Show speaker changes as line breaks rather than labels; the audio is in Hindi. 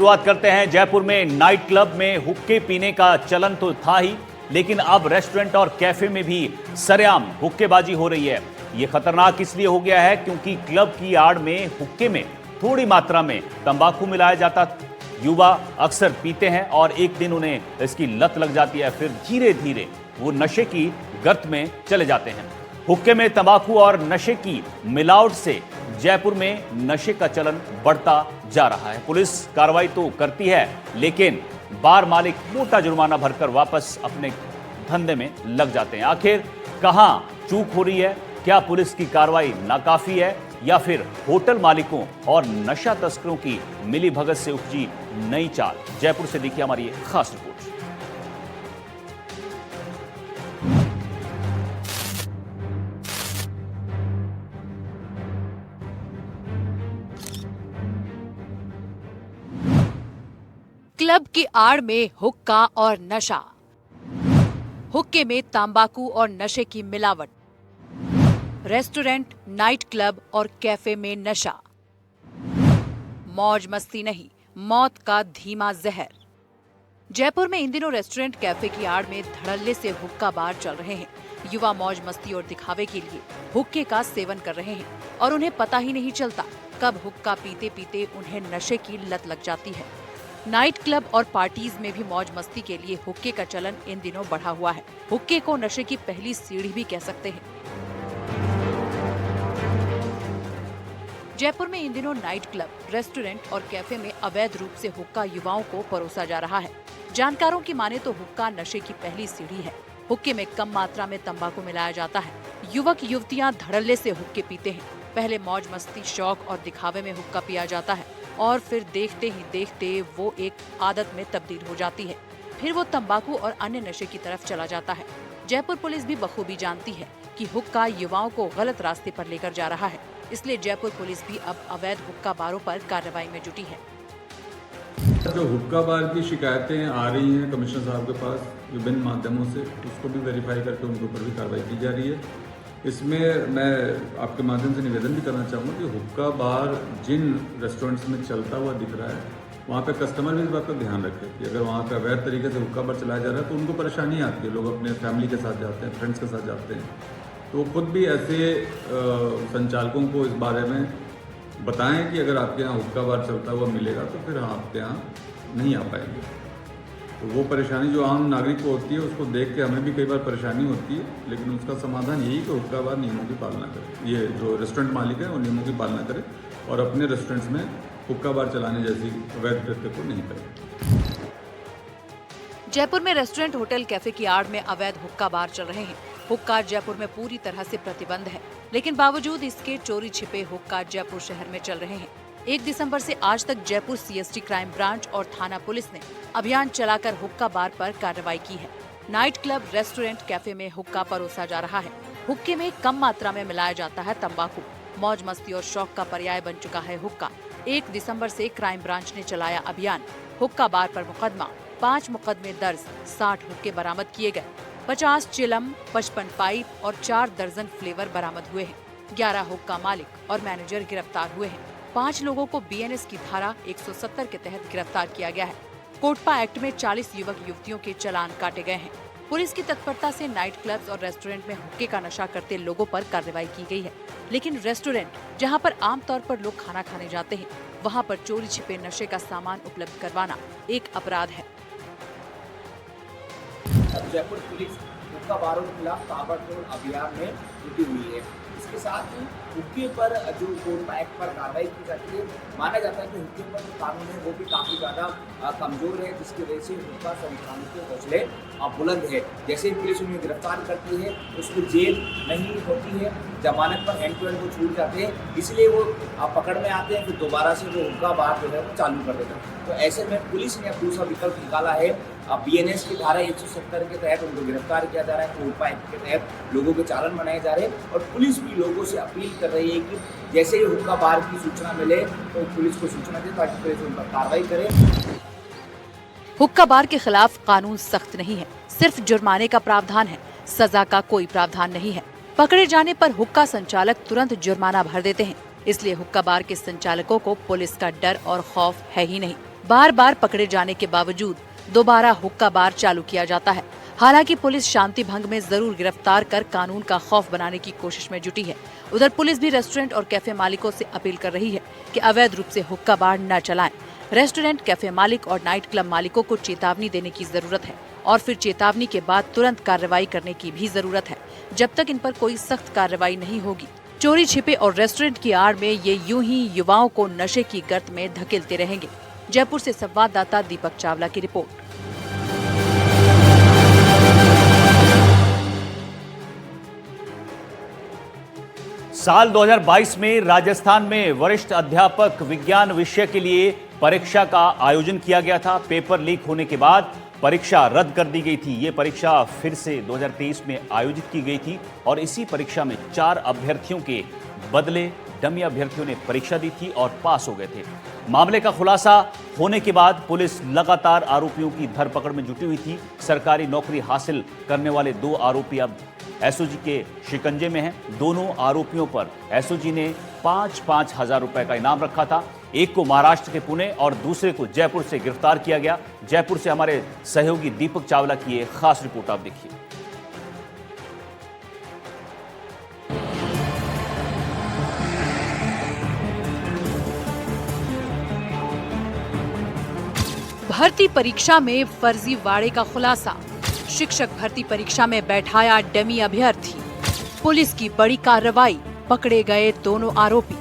शुरुआत करते हैं। जयपुर में नाइट क्लब में हुक्के पीने का चलन तो था ही, लेकिन अब रेस्टोरेंट और कैफे में भी सरेआम हुक्केबाजी हो रही है। यह खतरनाक इसलिए हो गया है क्योंकि क्लब की आड़ में हुक्के में थोड़ी मात्रा में तंबाकू मिलाया जाता। युवा अक्सर पीते हैं और एक दिन उन्हें इसकी लत लग जाती है, फिर धीरे धीरे वो नशे की गर्त में चले जाते हैं। हुक्के में तंबाकू और नशे की मिलावट से जयपुर में नशे का चलन बढ़ता जा रहा है। पुलिस कार्रवाई तो करती है, लेकिन बार मालिक मोटा जुर्माना भरकर वापस अपने धंधे में लग जाते हैं। आखिर कहां चूक हो रही है? क्या पुलिस की कार्रवाई नाकाफी है या फिर होटल मालिकों और नशा तस्करों की मिलीभगत से उपजी नई चाल? जयपुर से देखिए हमारी ये खास रिपोर्ट।
क्लब की आड़ में हुक्का और नशा, हुक्के में तंबाकू और नशे की मिलावट, रेस्टोरेंट, नाइट क्लब और कैफे में नशा, मौज मस्ती नहीं, मौत का धीमा जहर। जयपुर में इन दिनों रेस्टोरेंट, कैफे की आड़ में धड़ल्ले से हुक्का बार चल रहे हैं। युवा मौज मस्ती और दिखावे के लिए हुक्के का सेवन कर रहे हैं और उन्हें पता ही नहीं चलता कब हुक्का पीते पीते उन्हें नशे की लत लग जाती है। नाइट क्लब और पार्टीज में भी मौज मस्ती के लिए हुक्के का चलन इन दिनों बढ़ा हुआ है। हुक्के को नशे की पहली सीढ़ी भी कह सकते हैं। जयपुर में इन दिनों नाइट क्लब, रेस्टोरेंट और कैफे में अवैध रूप से हुक्का युवाओं को परोसा जा रहा है। जानकारों की माने तो हुक्का नशे की पहली सीढ़ी है। हुक्के में कम मात्रा में तंबाकू मिलाया जाता है। युवक युवतियां धड़ल्ले से हुक्के पीते हैं। पहले मौज मस्ती, शौक और दिखावे में हुक्का पिया जाता है और फिर देखते ही देखते वो एक आदत में तब्दील हो जाती है। फिर वो तंबाकू और अन्य नशे की तरफ चला जाता है। जयपुर पुलिस भी बखूबी जानती है कि हुक्का युवाओं को गलत रास्ते पर लेकर जा रहा है, इसलिए जयपुर पुलिस भी अब अवैध हुक्का बारों पर कार्रवाई में जुटी है।
जो हुक्का बार की शिकायतें आ रही हैं कमिश्नर साहब के पास विभिन्न माध्यमों से, उसको भी वेरीफाई करके उनके ऊपर भी कार्रवाई की जा रही है। इसमें मैं आपके माध्यम से निवेदन भी करना चाहूँगा कि हुक्का बार जिन रेस्टोरेंट्स में चलता हुआ दिख रहा है, वहाँ पे कस्टमर भी इस बात का ध्यान रखें कि अगर वहाँ पे अवैध तरीके से हुक्का बार चलाया जा रहा है तो उनको परेशानी आती है। लोग अपने फैमिली के साथ जाते हैं, फ्रेंड्स के साथ जाते हैं, तो खुद भी ऐसे संचालकों को इस बारे में बताएं कि अगर आपके यहाँ हुक्का बार चलता हुआ मिलेगा तो फिर आपके यहाँ नहीं आ पाएंगे। तो वो परेशानी जो आम नागरिक को होती है उसको देख के हमें भी कई बार परेशानी होती है, लेकिन उसका समाधान यही कि हुक्का बार नियमों की पालना करे। ये जो रेस्टोरेंट मालिक है वो नियमों की पालना करे और अपने रेस्टोरेंट्स में हुक्का बार चलाने जैसी अवैध कृत्य को नहीं करे।
जयपुर में रेस्टोरेंट, होटल, कैफे की आड़ में अवैध हुक्का बार चल रहे हैं। हुक्का जयपुर में पूरी तरह से प्रतिबंध है, लेकिन बावजूद इसके चोरी छिपे हुक्का जयपुर शहर में चल रहे हैं। 1 दिसंबर से आज तक जयपुर सीएसटी क्राइम ब्रांच और थाना पुलिस ने अभियान चलाकर हुक्का बार पर कार्रवाई की है। नाइट क्लब, रेस्टोरेंट, कैफे में हुक्का परोसा जा रहा है। हुक्के में कम मात्रा में मिलाया जाता है तंबाकू। मौज मस्ती और शौक का पर्याय बन चुका है हुक्का। 1 दिसंबर से क्राइम ब्रांच ने चलाया अभियान। हुक्का बार पर मुकदमा, 5 मुकदमे दर्ज, 60 हुक्के बरामद किए गए। 50 चिलम, 55 पाइप और 4 दर्जन फ्लेवर बरामद हुए हैं। 11 हुक्का मालिक और मैनेजर गिरफ्तार हुए हैं। 5 लोगों को बीएनएस की धारा 170 के तहत गिरफ्तार किया गया है। कोटपा एक्ट में 40 युवक युवतियों के चालान काटे गए हैं। पुलिस की तत्परता से नाइट क्लब्स और रेस्टोरेंट में हुक्के का नशा करते लोगों पर कार्रवाई की गई है, लेकिन रेस्टोरेंट, जहां पर आमतौर पर लोग खाना खाने जाते हैं, वहां पर चोरी छिपे नशे का सामान उपलब्ध करवाना एक अपराध है।
जयपुर पुलिस हुक्का बारों के खिलाफ ताबड़तोड़ अभियान में जुटी हुई है। इसके साथ ही हुक्के पर जो कोटपा एक्ट पर कार्रवाई की जाती है। माना जाता है कि हुक्के पर जो कानून है वो भी काफ़ी ज़्यादा कमज़ोर है, जिसकी वजह से हुक्का संस्थानों के हौसले बुलंद है। जैसे ही पुलिस उन्हें गिरफ्तार करती है उसको जेल नहीं होती है, जमानत पर हैंड टू हैंड वो छूट जाते हैं, इसलिए वो पकड़ में आते हैं, फिर दोबारा से वो हुक्का बार जो है वो चालू कर देते हैं। तो ऐसे में पुलिस ने अब दूसरा विकल्प निकाला है। बीएनएस की धारा 170 के तहत उनको गिरफ्तार किया जा रहा है। कोटपा एक्ट के तहत लोगों के चालान बनाए जा रहे हैं और पुलिस भी लोगों से अपील कर रही है कि जैसे ही हुक्का बार की सूचना मिले तो पुलिस को सूचना दे ताकि पुलिस उन पर कार्रवाई करे।
हुक्का बार के खिलाफ कानून सख्त नहीं है, सिर्फ जुर्माने का प्रावधान है, सजा का कोई प्रावधान नहीं है। पकड़े जाने पर हुक्का संचालक तुरंत जुर्माना भर देते हैं, इसलिए हुक्का बार के संचालकों को पुलिस का डर और खौफ है ही नहीं। बार बार पकड़े जाने के बावजूद दोबारा हुक्का बार चालू किया जाता है। हालांकि पुलिस शांति भंग में जरूर गिरफ्तार कर कानून का खौफ बनाने की कोशिश में जुटी है। उधर पुलिस भी रेस्टोरेंट और कैफे मालिकों से अपील कर रही है कि अवैध रूप से हुक्का बार न चलाएं। रेस्टोरेंट, कैफे मालिक और नाइट क्लब मालिकों को चेतावनी देने की जरूरत है और फिर चेतावनी के बाद तुरंत कार्रवाई करने की भी जरूरत है। जब तक इन पर कोई सख्त कार्रवाई नहीं होगी, चोरी छिपे और रेस्टोरेंट की आड़ में ये यूं ही युवाओं को नशे की गर्त में धकेलते रहेंगे। जयपुर से संवाददाता दीपक चावला की रिपोर्ट।
साल 2022 में राजस्थान में वरिष्ठ अध्यापक विज्ञान विषय के लिए परीक्षा का आयोजन किया गया था। पेपर लीक होने के बाद परीक्षा रद्द कर दी गई थी। ये परीक्षा फिर से 2023 में आयोजित की गई थी और इसी परीक्षा में 4 अभ्यर्थियों के बदले डमी अभ्यर्थियों ने परीक्षा दी थी और पास हो गए थे। मामले का खुलासा होने के बाद पुलिस लगातार आरोपियों की धरपकड़ में जुटी हुई थी। सरकारी नौकरी हासिल करने वाले 2 आरोपी अब एसओजी के शिकंजे में हैं। दोनों आरोपियों पर एसओजी ने 5-5 हजार रुपए का इनाम रखा था। एक को महाराष्ट्र के पुणे और दूसरे को जयपुर से गिरफ्तार किया गया। जयपुर से हमारे सहयोगी दीपक चावला की एक खास रिपोर्ट आप देखिए।
भर्ती परीक्षा में फर्जीवाड़े का खुलासा। शिक्षक भर्ती परीक्षा में बैठाया डमी अभ्यर्थी। पुलिस की बड़ी कार्रवाई, पकड़े गए दोनों आरोपी।